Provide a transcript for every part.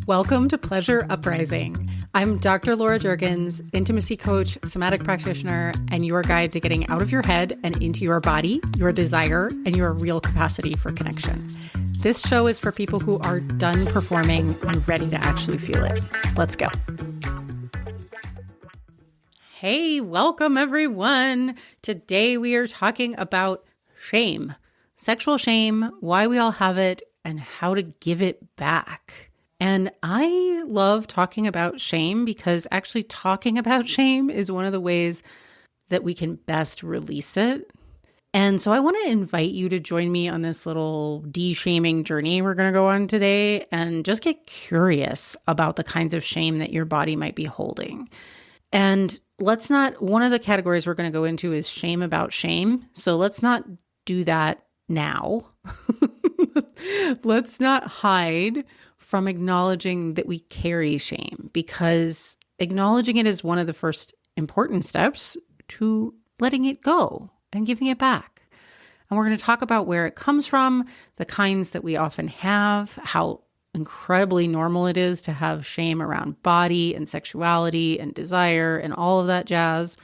Welcome to Pleasure Uprising. I'm Dr. Laura Juergens, intimacy coach, somatic practitioner, and your guide to getting out of your head and into your body, your desire, and your real capacity for connection. This show is for people who are done performing and ready to actually feel it. Let's go. Hey, welcome everyone. Today we are talking about shame, sexual shame, why we all have it, and how to give it back. And I love talking about shame because actually talking about shame is one of the ways that we can best release it. And so I want to invite you to join me on this little de-shaming journey we're going to go on today and just get curious about the kinds of shame that your body might be holding. And one of the categories we're going to go into is shame about shame. So let's not do that now. Let's not hide from acknowledging that we carry shame, because acknowledging it is one of the first important steps to letting it go and giving it back. And we're going to talk about where it comes from, the kinds that we often have, how incredibly normal it is to have shame around body and sexuality and desire and all of that jazz,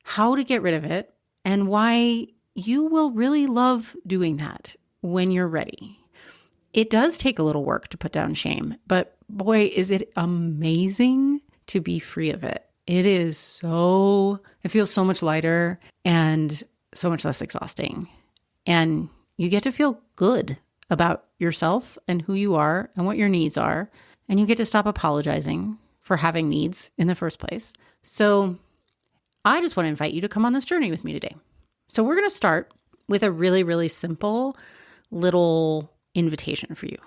how to get rid of it, and why you will really love doing that when you're ready. It does take a little work to put down shame, but boy, is it amazing to be free of it. It feels so much lighter and so much less exhausting. And you get to feel good about yourself and who you are and what your needs are. And you get to stop apologizing for having needs in the first place. So I just want to invite you to come on this journey with me today. So we're going to start with a really, really simple little invitation for you.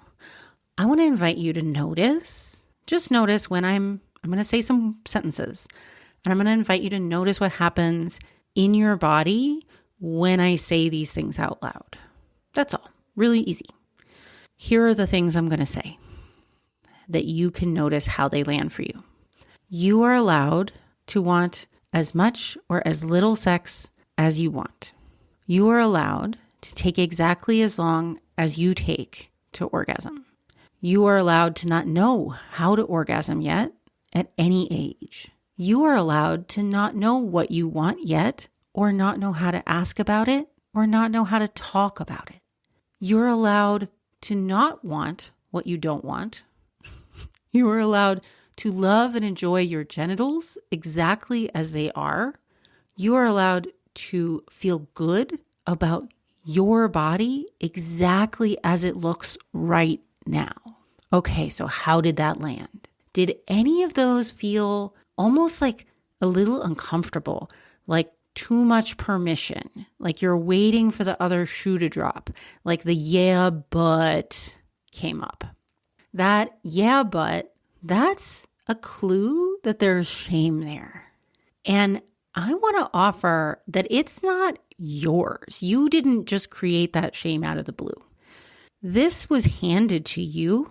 I want to invite you to just notice when I'm going to say some sentences, and I'm going to invite you to notice what happens in your body when I say these things out loud. That's all. Really easy. Here are the things I'm going to say that you can notice how they land for you. You are allowed to want as much or as little sex as you want. You are allowed to take exactly as long as you take to orgasm. You are allowed to not know how to orgasm yet at any age. You are allowed to not know what you want yet, or not know how to ask about it, or not know how to talk about it. You're allowed to not want what you don't want. You are allowed to love and enjoy your genitals exactly as they are. You are allowed to feel good about your body exactly as it looks right now. Okay, so how did that land? Did any of those feel almost like a little uncomfortable, like too much permission, like you're waiting for the other shoe to drop, like the yeah, but came up? That yeah, but, that's a clue that there's shame there. And I want to offer that it's not yours. You didn't just create that shame out of the blue. This was handed to you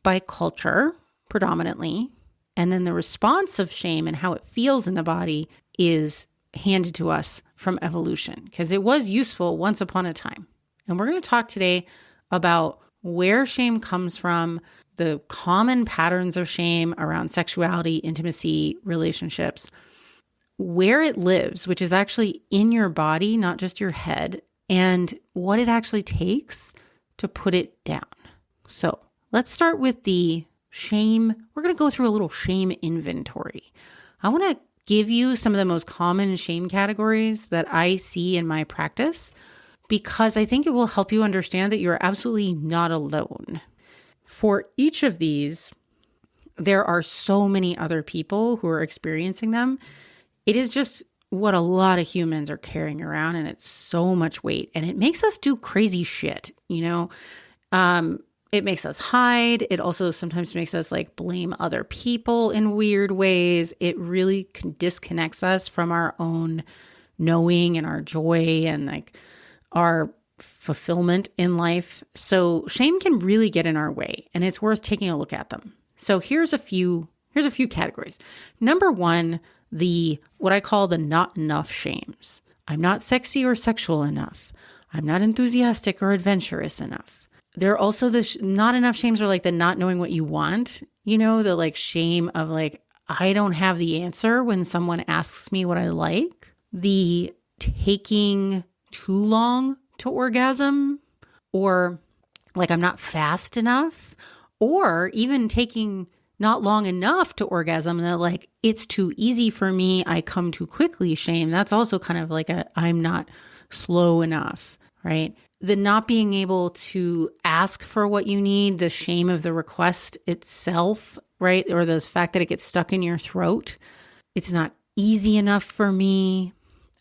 by culture, predominantly, and then the response of shame and how it feels in the body is handed to us from evolution, because it was useful once upon a time. And we're going to talk today about where shame comes from, the common patterns of shame around sexuality, intimacy, relationships, where it lives, which is actually in your body, not just your head, and what it actually takes to put it down. So let's start with the shame. We're going to go through a little shame inventory. I want to give you some of the most common shame categories that I see in my practice, because I think it will help you understand that you're absolutely not alone. For each of these, there are so many other people who are experiencing them. It is just what a lot of humans are carrying around, and it's so much weight, and it makes us do crazy shit, It makes us hide. It also sometimes makes us blame other people in weird ways. It really disconnects us from our own knowing and our joy and our fulfillment in life. So shame can really get in our way, and it's worth taking a look at them. So here's a few categories. Number one, what I call the not enough shames. I'm not sexy or sexual enough. I'm not enthusiastic or adventurous enough. There are also the not enough shames are like the not knowing what you want, the like shame of like, I don't have the answer when someone asks me what I like. The taking too long to orgasm, or like I'm not fast enough, or even taking not long enough to orgasm, that like it's too easy for me, I come too quickly shame. That's also kind of like a I'm not slow enough, right? The not being able to ask for what you need, the shame of the request itself, right? Or the fact that it gets stuck in your throat. It's not easy enough for me.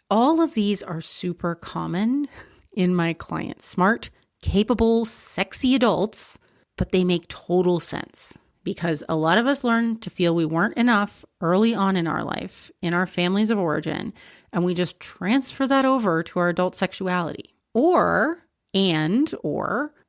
All of these are super common in my clients. Smart, capable, sexy adults, but they make total sense because a lot of us learn to feel we weren't enough early on in our life, in our families of origin, and we just transfer that over to our adult sexuality. Or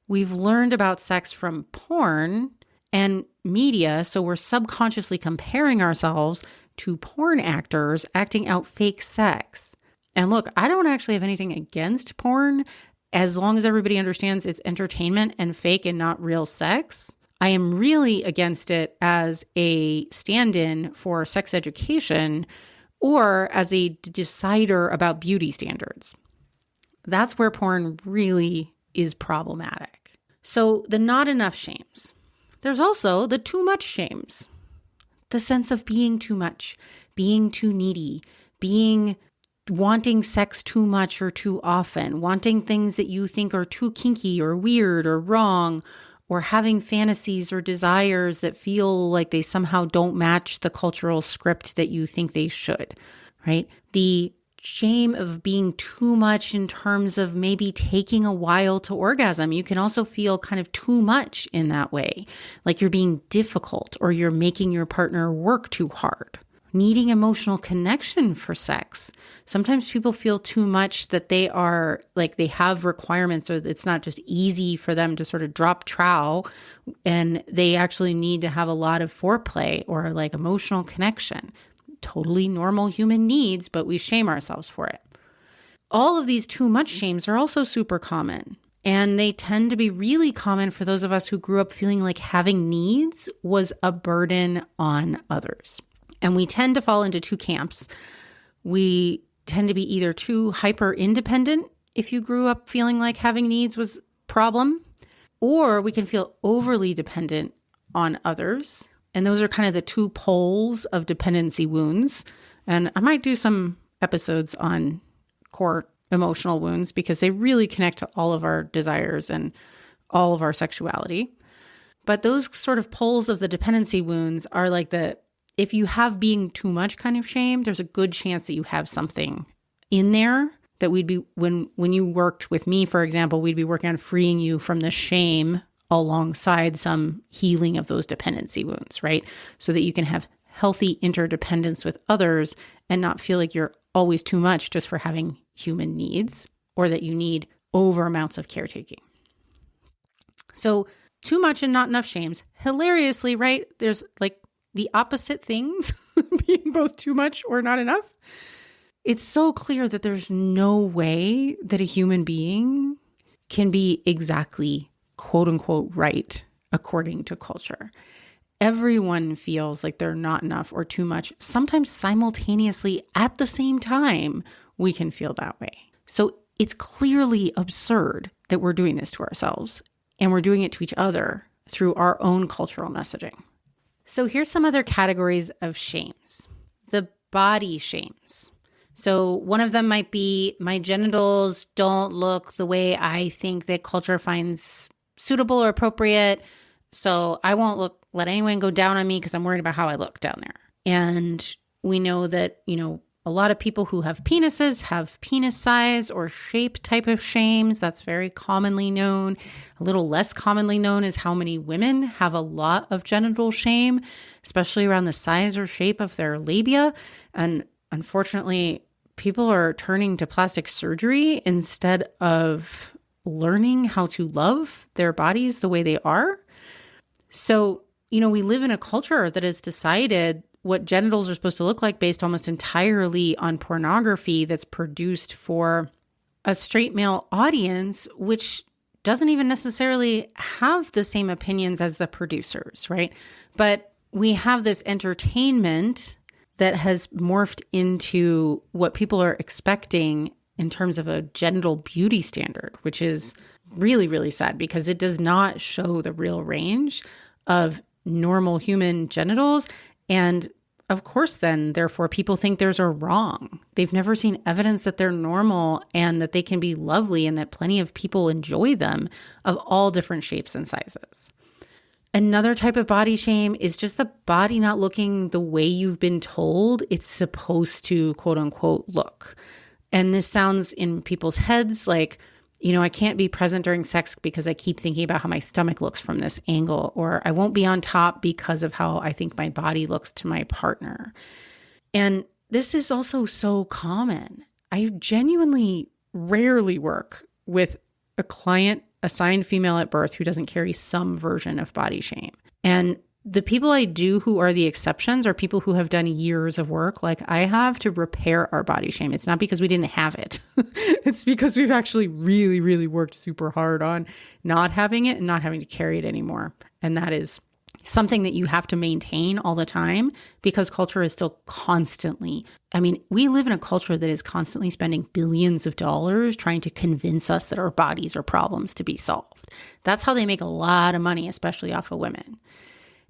we've learned about sex from porn and media, so we're subconsciously comparing ourselves to porn actors acting out fake sex. And look, I don't actually have anything against porn as long as everybody understands it's entertainment and fake and not real sex. I am really against it as a stand-in for sex education or as a decider about beauty standards. That's where porn really is problematic. So the not enough shames. There's also the too much shames. The sense of being too much, being too needy, wanting sex too much or too often, wanting things that you think are too kinky or weird or wrong, or having fantasies or desires that feel like they somehow don't match the cultural script that you think they should, right? The shame of being too much in terms of maybe taking a while to orgasm. You can also feel kind of too much in that way, like you're being difficult or you're making your partner work too hard. Needing emotional connection for sex. Sometimes people feel too much that they are like they have requirements or it's not just easy for them to sort of drop trowel and they actually need to have a lot of foreplay or like emotional connection. Totally normal human needs, but we shame ourselves for it. All of these too much shames are also super common. And they tend to be really common for those of us who grew up feeling like having needs was a burden on others. And we tend to fall into two camps. We tend to be either too hyper independent if you grew up feeling like having needs was a problem, or we can feel overly dependent on others. And those are kind of the two poles of dependency wounds. And I might do some episodes on core emotional wounds because they really connect to all of our desires and all of our sexuality. But those sort of poles of the dependency wounds are like if you have being too much kind of shame, there's a good chance that you have something in there that we'd be, when you worked with me, for example, we'd be working on freeing you from the shame alongside some healing of those dependency wounds, right? So that you can have healthy interdependence with others and not feel like you're always too much just for having human needs or that you need over amounts of caretaking. So too much and not enough shames. Hilariously, right? There's like the opposite things being both too much or not enough. It's so clear that there's no way that a human being can be exactly quote unquote right according to culture. Everyone feels like they're not enough or too much. Sometimes simultaneously at the same time, we can feel that way. So it's clearly absurd that we're doing this to ourselves and we're doing it to each other through our own cultural messaging. So here's some other categories of shames. The body shames. So one of them might be my genitals don't look the way I think that culture finds suitable or appropriate. So I won't let anyone go down on me because I'm worried about how I look down there. And we know that, a lot of people who have penises have penis size or shape type of shames. That's very commonly known. A little less commonly known is how many women have a lot of genital shame, especially around the size or shape of their labia. And unfortunately, people are turning to plastic surgery instead of learning how to love their bodies the way they are. So, we live in a culture that has decided what genitals are supposed to look like based almost entirely on pornography that's produced for a straight male audience, which doesn't even necessarily have the same opinions as the producers, right? But we have this entertainment that has morphed into what people are expecting in terms of a genital beauty standard, which is really, really sad because it does not show the real range of normal human genitals. And of course, then, therefore, people think theirs are wrong. They've never seen evidence that they're normal and that they can be lovely and that plenty of people enjoy them of all different shapes and sizes. Another type of body shame is just the body not looking the way you've been told it's supposed to, quote unquote, look. And this sounds in people's heads like, I can't be present during sex because I keep thinking about how my stomach looks from this angle, or I won't be on top because of how I think my body looks to my partner. And this is also so common. I genuinely rarely work with a client assigned female at birth who doesn't carry some version of body shame. And the people I do who are the exceptions are people who have done years of work like I have to repair our body shame. It's not because we didn't have it. It's because we've actually really, really worked super hard on not having it and not having to carry it anymore. And that is something that you have to maintain all the time because culture is still constantly, we live in a culture that is constantly spending billions of dollars trying to convince us that our bodies are problems to be solved. That's how they make a lot of money, especially off of women.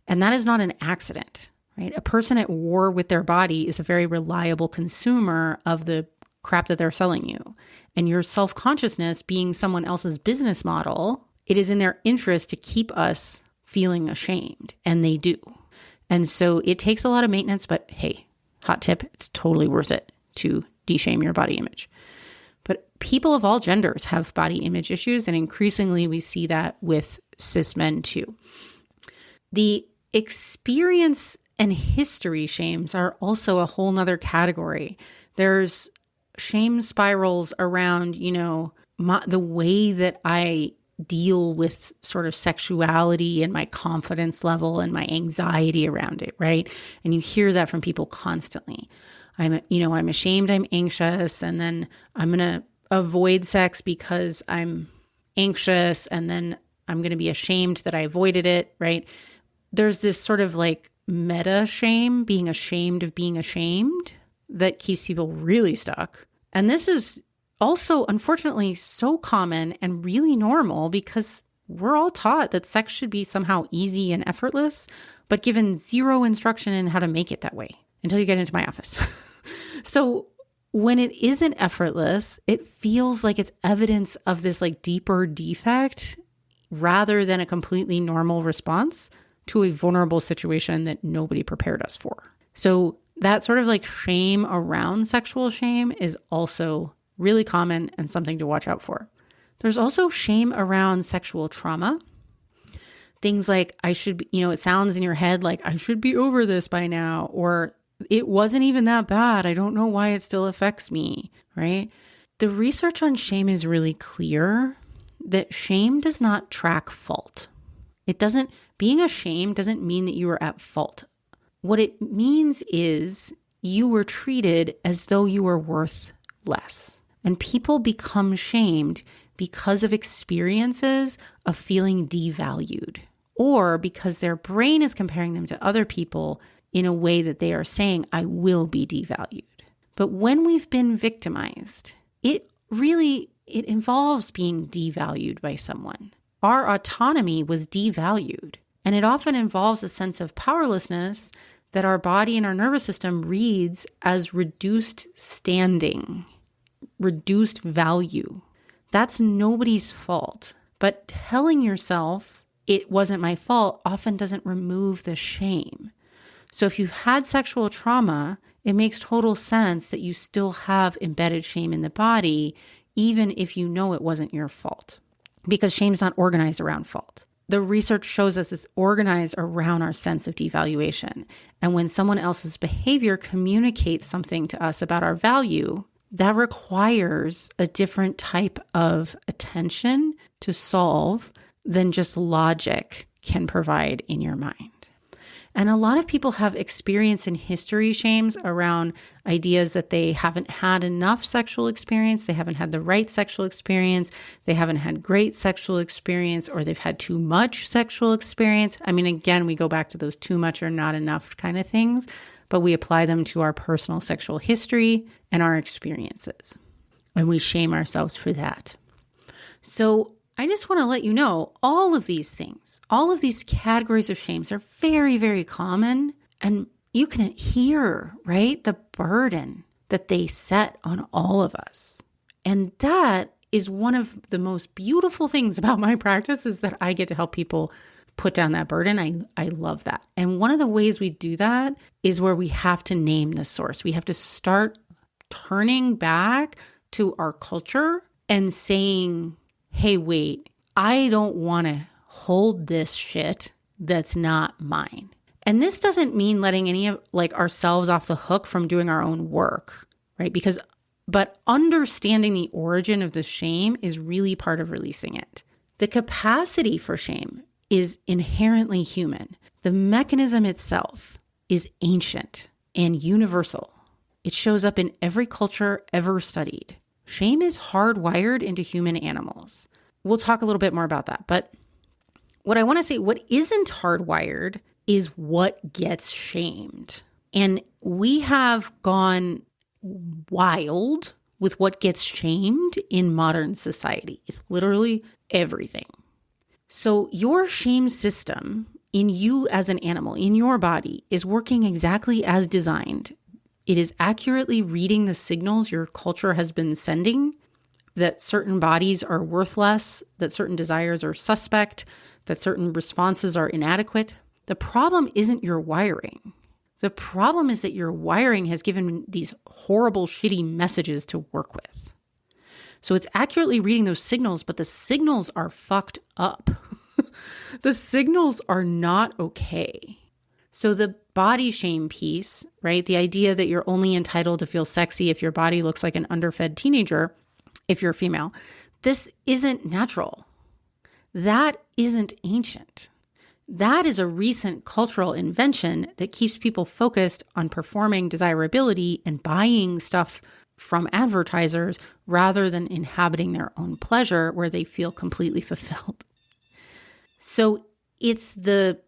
And that is not an accident, right? A person at war with their body is a very reliable consumer of the crap that they're selling you. And your self-consciousness being someone else's business model, it is in their interest to keep us feeling ashamed. And they do. And so it takes a lot of maintenance, but hey, hot tip, it's totally worth it to de-shame your body image. But people of all genders have body image issues. And increasingly we see that with cis men too. The experience and history shames are also a whole nother category. There's shame spirals around, the way that I deal with sort of sexuality and my confidence level and my anxiety around it, right? And you hear that from people constantly. I'm ashamed, I'm anxious, and then I'm going to avoid sex because I'm anxious, and then I'm going to be ashamed that I avoided it, right? There's this sort of like meta shame, being ashamed of being ashamed, that keeps people really stuck. And this is also, unfortunately, so common and really normal because we're all taught that sex should be somehow easy and effortless, but given zero instruction in how to make it that way until you get into my office. So when it isn't effortless, it feels like it's evidence of this like deeper defect rather than a completely normal response to a vulnerable situation that nobody prepared us for. So that sort of like shame around sexual shame is also really common and something to watch out for. There's also shame around sexual trauma. Things like it sounds in your head like I should be over this by now, or it wasn't even that bad. I don't know why it still affects me, right? The research on shame is really clear that shame does not track fault. Being ashamed doesn't mean that you are at fault. What it means is you were treated as though you were worth less. And people become shamed because of experiences of feeling devalued, or because their brain is comparing them to other people in a way that they are saying, I will be devalued. But when we've been victimized, it involves being devalued by someone. Our autonomy was devalued. And it often involves a sense of powerlessness that our body and our nervous system reads as reduced standing, reduced value. That's nobody's fault. But telling yourself it wasn't my fault often doesn't remove the shame. So if you've had sexual trauma, it makes total sense that you still have embedded shame in the body, even if you know it wasn't your fault, because shame's not organized around fault. The research shows us it's organized around our sense of devaluation. And when someone else's behavior communicates something to us about our value, that requires a different type of attention to solve than just logic can provide in your mind. And a lot of people have experience in history shames around ideas that they haven't had enough sexual experience, they haven't had the right sexual experience, they haven't had great sexual experience, or they've had too much sexual experience. I mean, again, we go back to those too much or not enough kind of things, but we apply them to our personal sexual history and our experiences. And we shame ourselves for that. So I just want to let you know, all of these things, all of these categories of shames are very, very common. And you can hear, right, the burden that they set on all of us. And that is one of the most beautiful things about my practice, is that I get to help people put down that burden. I love that. And one of the ways we do that is where we have to name the source. We have to start turning back to our culture and saying, hey, wait, I don't want to hold this shit that's not mine. And this doesn't mean letting any of ourselves off the hook from doing our own work, right? But understanding the origin of the shame is really part of releasing it. The capacity for shame is inherently human. The mechanism itself is ancient and universal. It shows up in every culture ever studied. Shame is hardwired into human animals. We'll talk a little bit more about that. But what I want to say, what isn't hardwired is what gets shamed. And we have gone wild with what gets shamed in modern society. It's literally everything. So your shame system in you as an animal, in your body, is working exactly as designed. It is accurately reading the signals your culture has been sending, that certain bodies are worth less, that certain desires are suspect, that certain responses are inadequate. The problem isn't your wiring. The problem is that your wiring has given these horrible, shitty messages to work with. So it's accurately reading those signals, but the signals are fucked up. The signals are not okay. So the body shame piece, right? The idea that you're only entitled to feel sexy if your body looks like an underfed teenager, if you're a female, this isn't natural. That isn't ancient. That is a recent cultural invention that keeps people focused on performing desirability and buying stuff from advertisers rather than inhabiting their own pleasure where they feel completely fulfilled. So it's the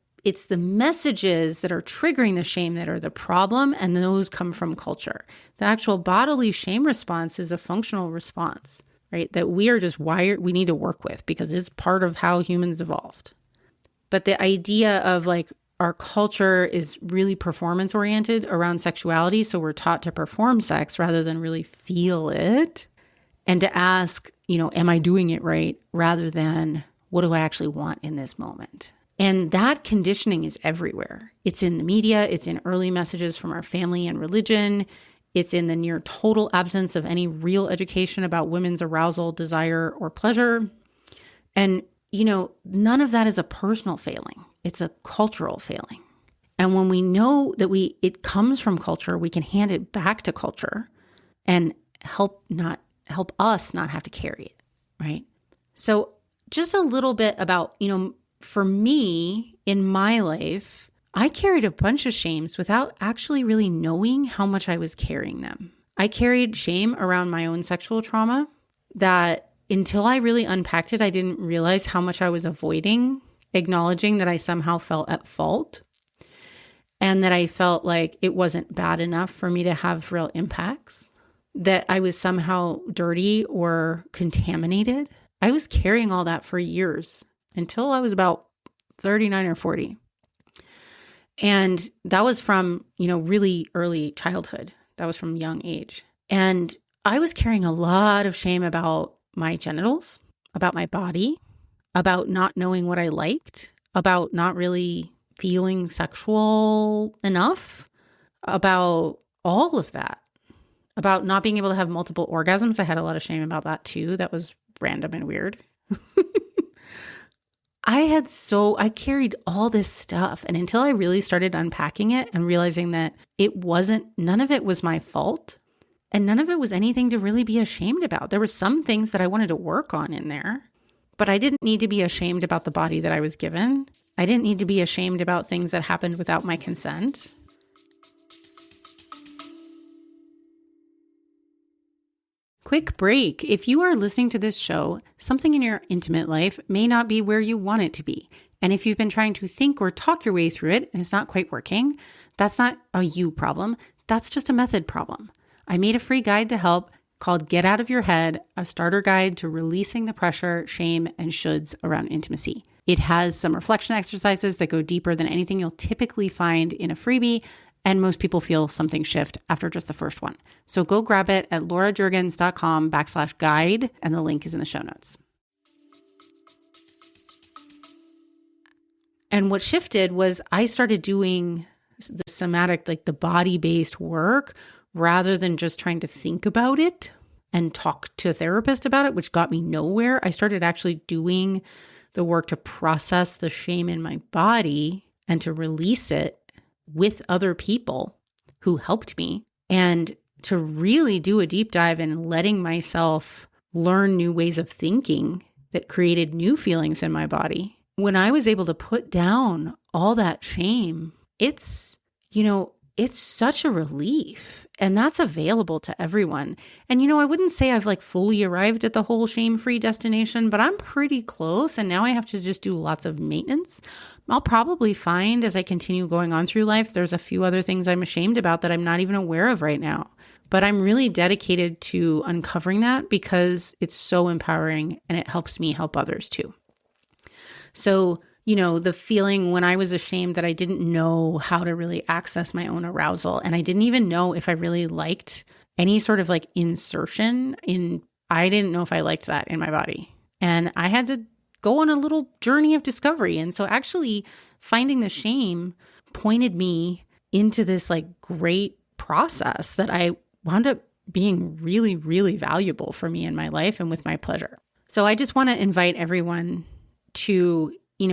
messages that are triggering the shame that are the problem, and those come from culture. The actual bodily shame response is a functional response, right? That we are just wired, we need to work with because it's part of how humans evolved. But the idea of our culture is really performance oriented around sexuality. So we're taught to perform sex rather than really feel it, and to ask, am I doing it right? Rather than what do I actually want in this moment? And that conditioning is everywhere. It's in the media. It's in early messages from our family and religion. It's in the near total absence of any real education about women's arousal, desire, or pleasure. And, none of that is a personal failing. It's a cultural failing. And when we know that it comes from culture, we can hand it back to culture and help us not have to carry it, right? So just a little bit about, for me, in my life, I carried a bunch of shames without actually really knowing how much I was carrying them. I carried shame around my own sexual trauma that until I really unpacked it, I didn't realize how much I was avoiding acknowledging that I somehow felt at fault and that I felt like it wasn't bad enough for me to have real impacts, that I was somehow dirty or contaminated. I was carrying all that for years until I was about 39 or 40. And that was from, really early childhood. That was from young age. And I was carrying a lot of shame about my genitals, about my body, about not knowing what I liked, about not really feeling sexual enough, about all of that, about not being able to have multiple orgasms. I had a lot of shame about that too. That was random and weird. I carried all this stuff. And until I really started unpacking it and realizing that none of it was my fault and none of it was anything to really be ashamed about. There were some things that I wanted to work on in there, but I didn't need to be ashamed about the body that I was given. I didn't need to be ashamed about things that happened without my consent. Quick break. If you are listening to this show, something in your intimate life may not be where you want it to be. And if you've been trying to think or talk your way through it and it's not quite working, that's not a you problem. That's just a method problem. I made a free guide to help called Get Out of Your Head, a starter guide to releasing the pressure, shame, and shoulds around intimacy. It has some reflection exercises that go deeper than anything you'll typically find in a freebie, and most people feel something shift after just the first one. So go grab it at laurajurgens.com/guide, and the link is in the show notes. And what shifted was I started doing the somatic, like the body-based work, rather than just trying to think about it and talk to a therapist about it, which got me nowhere. I started actually doing the work to process the shame in my body and to release it with other people who helped me, and to really do a deep dive in letting myself learn new ways of thinking that created new feelings in my body. When I was able to put down all that shame, it's such a relief, and that's available to everyone. And, I wouldn't say I've fully arrived at the whole shame-free destination, but I'm pretty close. And now I have to just do lots of maintenance. I'll probably find as I continue going on through life, there's a few other things I'm ashamed about that I'm not even aware of right now. But I'm really dedicated to uncovering that because it's so empowering and it helps me help others too. So, the feeling when I was ashamed that I didn't know how to really access my own arousal, and I didn't even know if I really liked any sort of insertion I didn't know if I liked that in my body. And I had to go on a little journey of discovery. And so actually finding the shame pointed me into this great process that I wound up being really, really valuable for me in my life and with my pleasure. So I just want to invite everyone to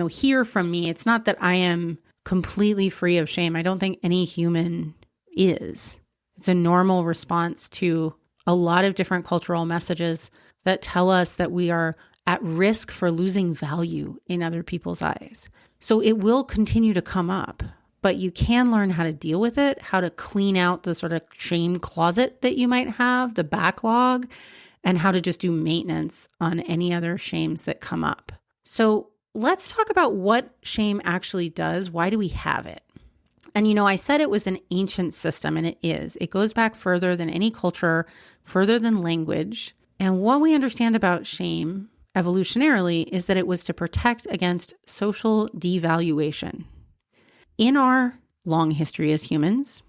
hear from me. It's not that I am completely free of shame. I don't think any human is. It's a normal response to a lot of different cultural messages that tell us that we are at risk for losing value in other people's eyes. So it will continue to come up, but you can learn how to deal with it, how to clean out the sort of shame closet that you might have, the backlog, and how to just do maintenance on any other shames that come up. So let's talk about what shame actually does. Why do we have it? And I said it was an ancient system, and it is. It goes back further than any culture, further than language. And what we understand about shame evolutionarily is that it was to protect against social devaluation. In our long history as humans,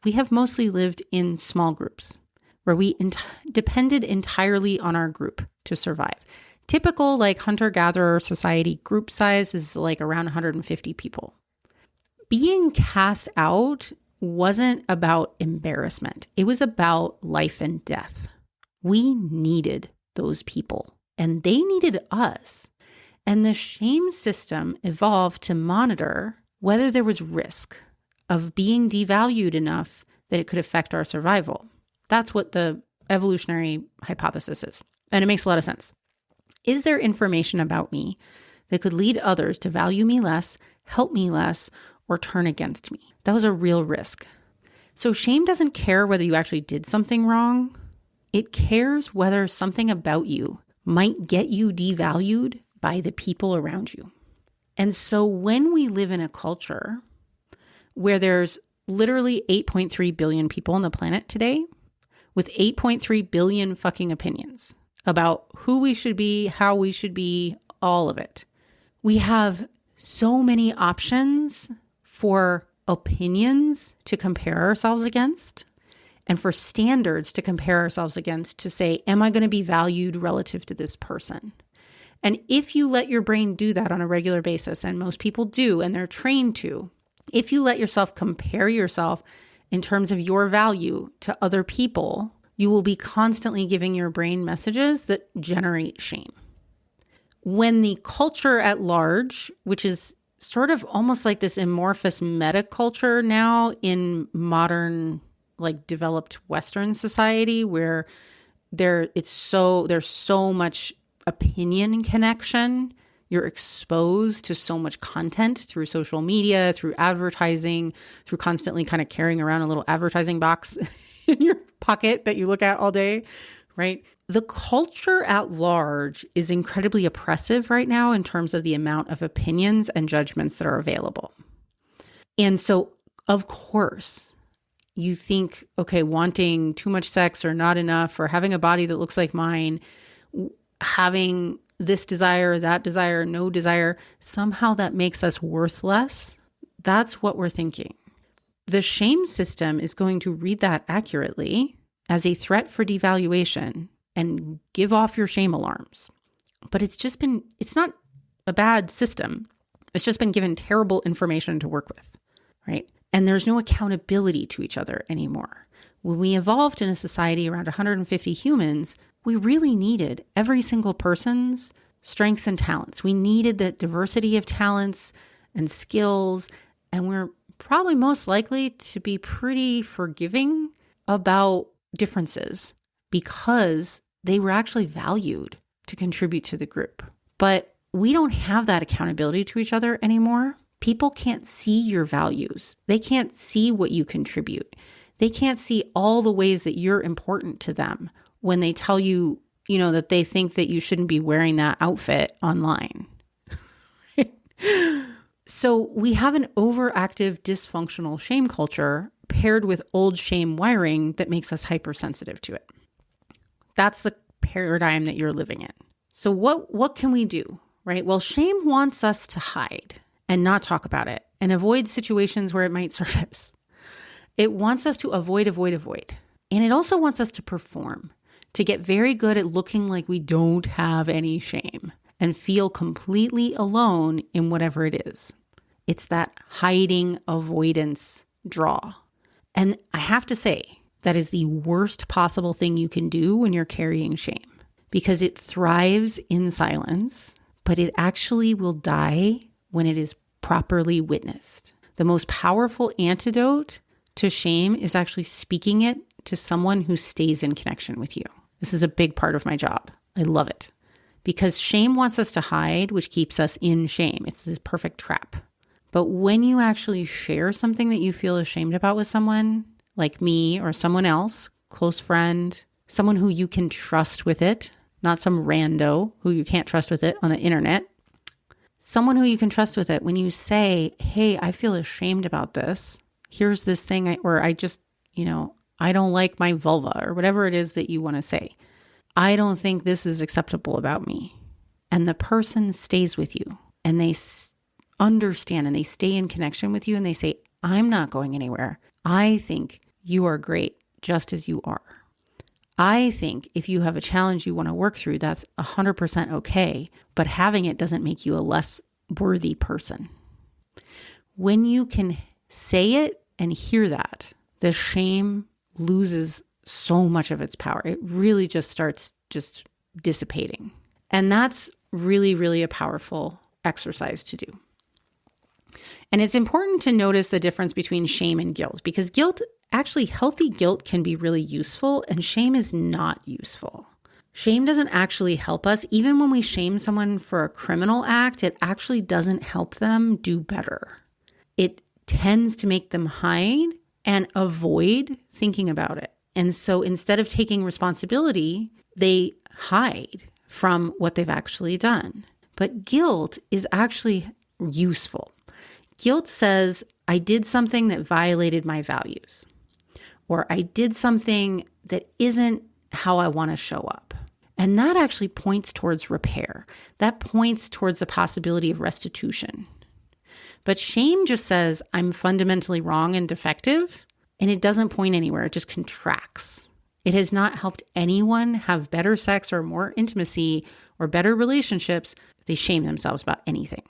we have mostly lived in small groups where we depended entirely on our group to survive. Typical hunter-gatherer society group size is around 150 people. Being cast out wasn't about embarrassment. It was about life and death. We needed those people and they needed us. And the shame system evolved to monitor whether there was risk of being devalued enough that it could affect our survival. That's what the evolutionary hypothesis is. And it makes a lot of sense. Is there information about me that could lead others to value me less, help me less, or turn against me? That was a real risk. So shame doesn't care whether you actually did something wrong. It cares whether something about you might get you devalued by the people around you. And so when we live in a culture where there's literally 8.3 billion people on the planet today with 8.3 billion fucking opinions about who we should be, how we should be, all of it. We have so many options for opinions to compare ourselves against and for standards to compare ourselves against to say, am I going to be valued relative to this person? And if you let your brain do that on a regular basis, and most people do, and they're trained to, if you let yourself compare yourself in terms of your value to other people, you will be constantly giving your brain messages that generate shame. When the culture at large, which is sort of almost like this amorphous meta culture now in modern, developed Western society, where there's so much opinion connection You're exposed to so much content through social media, through advertising, through constantly kind of carrying around a little advertising box in your pocket that you look at all day, right? The culture at large is incredibly oppressive right now in terms of the amount of opinions and judgments that are available. And so, of course, you think, okay, wanting too much sex or not enough, or having a body that looks like mine, having this desire, that desire, no desire, somehow that makes us worthless. That's what we're thinking. The shame system is going to read that accurately as a threat for devaluation and give off your shame alarms. But it's not a bad system. It's just been given terrible information to work with, right? And there's no accountability to each other anymore. When we evolved in a society around 150 humans, we really needed every single person's strengths and talents. We needed the diversity of talents and skills, and we're probably most likely to be pretty forgiving about differences because they were actually valued to contribute to the group. But we don't have that accountability to each other anymore. People can't see your values. They can't see what you contribute. They can't see all the ways that you're important to them when they tell you, that they think that you shouldn't be wearing that outfit online. So we have an overactive, dysfunctional shame culture paired with old shame wiring that makes us hypersensitive to it. That's the paradigm that you're living in. So what can we do, right? Well, shame wants us to hide and not talk about it and avoid situations where it might surface. It wants us to avoid. And it also wants us to perform, to get very good at looking like we don't have any shame and feel completely alone in whatever it is. It's that hiding avoidance draw. And I have to say, that is the worst possible thing you can do when you're carrying shame, because it thrives in silence, but it actually will die when it is properly witnessed. The most powerful antidote to shame is actually speaking it to someone who stays in connection with you. This is a big part of my job. I love it because shame wants us to hide, which keeps us in shame. It's this perfect trap. But when you actually share something that you feel ashamed about with someone, like me or someone else, close friend, someone who you can trust with it, not some rando who you can't trust with it on the internet, someone who you can trust with it, when you say, hey, I feel ashamed about this, here's this thing, I don't like my vulva, or whatever it is that you want to say. I don't think this is acceptable about me. And the person stays with you and they understand and they stay in connection with you and they say, I'm not going anywhere. I think you are great just as you are. I think if you have a challenge you want to work through, that's 100% okay, but having it doesn't make you a less worthy person. When you can say it and hear that, the shame loses so much of its power. It really just starts dissipating. And that's really, really a powerful exercise to do. And it's important to notice the difference between shame and guilt, because healthy guilt can be really useful and shame is not useful. Shame doesn't actually help us. Even when we shame someone for a criminal act, it actually doesn't help them do better. It tends to make them hide and avoid thinking about it. And so instead of taking responsibility, they hide from what they've actually done. But guilt is actually useful. Guilt says, I did something that violated my values, or I did something that isn't how I want to show up. And that actually points towards repair. That points towards the possibility of restitution. But shame just says, I'm fundamentally wrong and defective, and it doesn't point anywhere. It just contracts. It has not helped anyone have better sex or more intimacy or better relationships if they shame themselves about anything.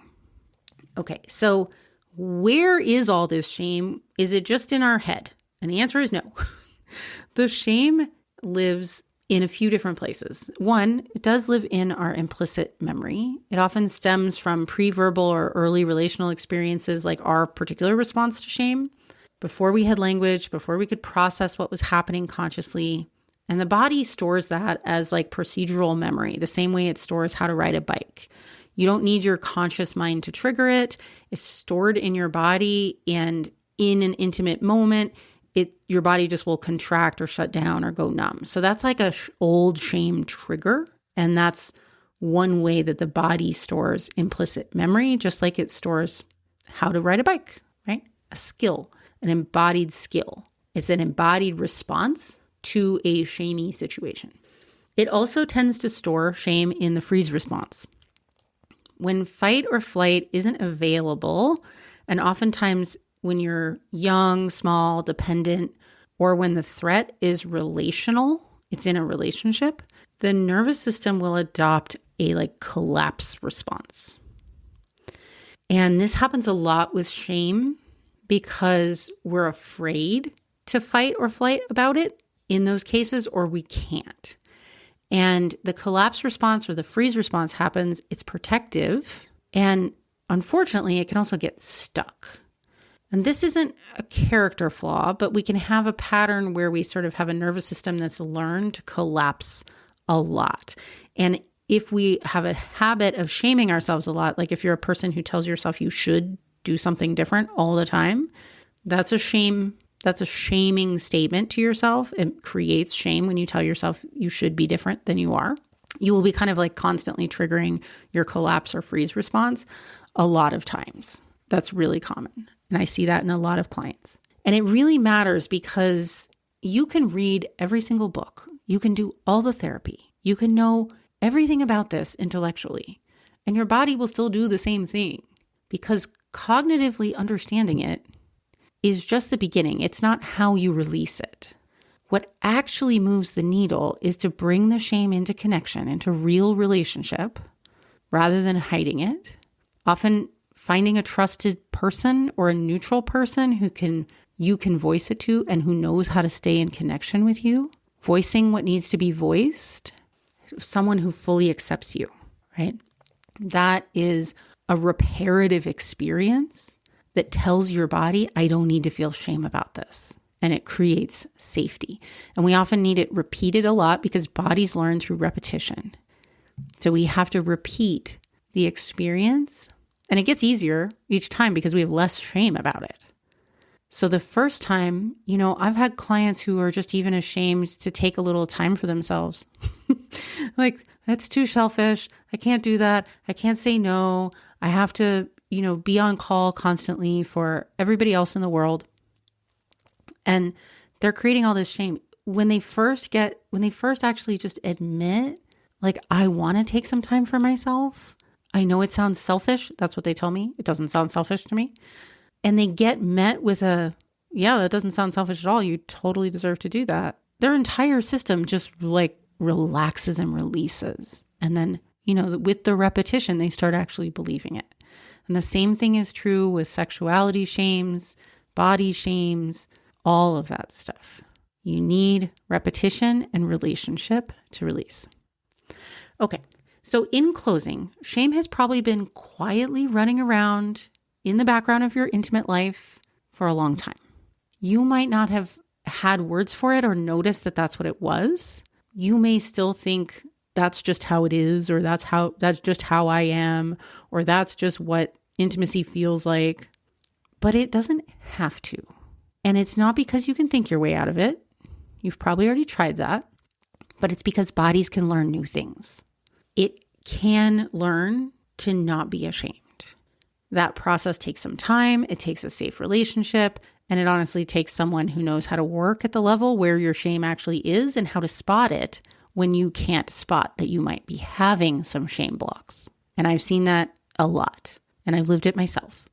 Okay, so where is all this shame? Is it just in our head? And the answer is no. The shame lives in a few different places. One, it does live in our implicit memory. It often stems from pre-verbal or early relational experiences like our particular response to shame, before we had language, before we could process what was happening consciously. And the body stores that as like procedural memory, the same way it stores how to ride a bike. You don't need your conscious mind to trigger it. It's stored in your body, and in an intimate moment, your body just will contract or shut down or go numb. So that's like a old shame trigger. And that's one way that the body stores implicit memory, just like it stores how to ride a bike, right? A skill, an embodied skill. It's an embodied response to a shamey situation. It also tends to store shame in the freeze response. When fight or flight isn't available, and oftentimes when you're young, small, dependent, or when the threat is relational, it's in a relationship, the nervous system will adopt a collapse response. And this happens a lot with shame because we're afraid to fight or flight about it in those cases, or we can't. And the collapse response or the freeze response happens, it's protective, and unfortunately, it can also get stuck. And this isn't a character flaw, but we can have a pattern where we sort of have a nervous system that's learned to collapse a lot. And if we have a habit of shaming ourselves a lot, like if you're a person who tells yourself you should do something different all the time, that's a shame. That's a shaming statement to yourself. It creates shame when you tell yourself you should be different than you are. You will be kind of like constantly triggering your collapse or freeze response a lot of times. That's really common. And I see that in a lot of clients. And it really matters because you can read every single book. You can do all the therapy. You can know everything about this intellectually. And your body will still do the same thing because cognitively understanding it is just the beginning. It's not how you release it. What actually moves the needle is to bring the shame into connection, into real relationship, rather than hiding it. Often finding a trusted person or a neutral person you can voice it to and who knows how to stay in connection with you. Voicing what needs to be voiced. Someone who fully accepts you, right? That is a reparative experience that tells your body, I don't need to feel shame about this. And it creates safety. And we often need it repeated a lot because bodies learn through repetition. So we have to repeat the experience. And it gets easier each time because we have less shame about it. So the first time, I've had clients who are just even ashamed to take a little time for themselves. Like, that's too selfish. I can't do that. I can't say no. I have to be on call constantly for everybody else in the world. And they're creating all this shame. When they first actually just admit, like, I want to take some time for myself. I know it sounds selfish. That's what they tell me. It doesn't sound selfish to me. And they get met with that doesn't sound selfish at all. You totally deserve to do that. Their entire system just relaxes and releases. And then, with the repetition, they start actually believing it. And the same thing is true with sexuality shames, body shames, all of that stuff. You need repetition and relationship to release. Okay, so in closing, shame has probably been quietly running around in the background of your intimate life for a long time. You might not have had words for it or noticed that that's what it was. You may still think that's just how it is, or that's just how I am, or that's just what intimacy feels like. But it doesn't have to. And it's not because you can think your way out of it. You've probably already tried that. But it's because bodies can learn new things. It can learn to not be ashamed. That process takes some time. It takes a safe relationship. And it honestly takes someone who knows how to work at the level where your shame actually is and how to spot it when you can't spot that you might be having some shame blocks. And I've seen that a lot. And I've lived it myself.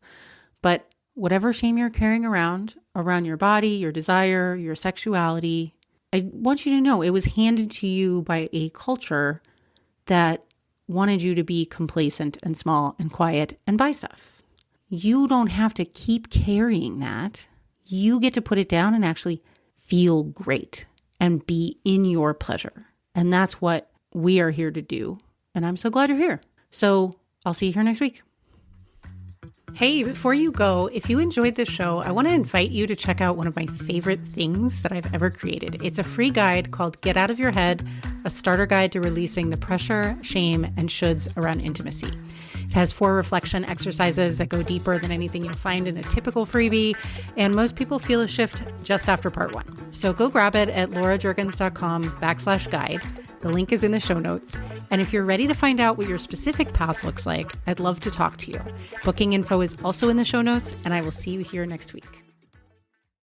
But whatever shame you're carrying around your body, your desire, your sexuality, I want you to know it was handed to you by a culture that wanted you to be complacent and small and quiet and buy stuff. You don't have to keep carrying that. You get to put it down and actually feel great and be in your pleasure. And that's what we are here to do. And I'm so glad you're here. So I'll see you here next week. Hey, before you go, if you enjoyed this show, I want to invite you to check out one of my favorite things that I've ever created. It's a free guide called Get Out of Your Head, a starter guide to releasing the pressure, shame, and shoulds around intimacy. It has 4 reflection exercises that go deeper than anything you'll find in a typical freebie, and most people feel a shift just after part 1. So go grab it at laurajurgens.com/guide. The link is in the show notes. And if you're ready to find out what your specific path looks like, I'd love to talk to you. Booking info is also in the show notes, and I will see you here next week.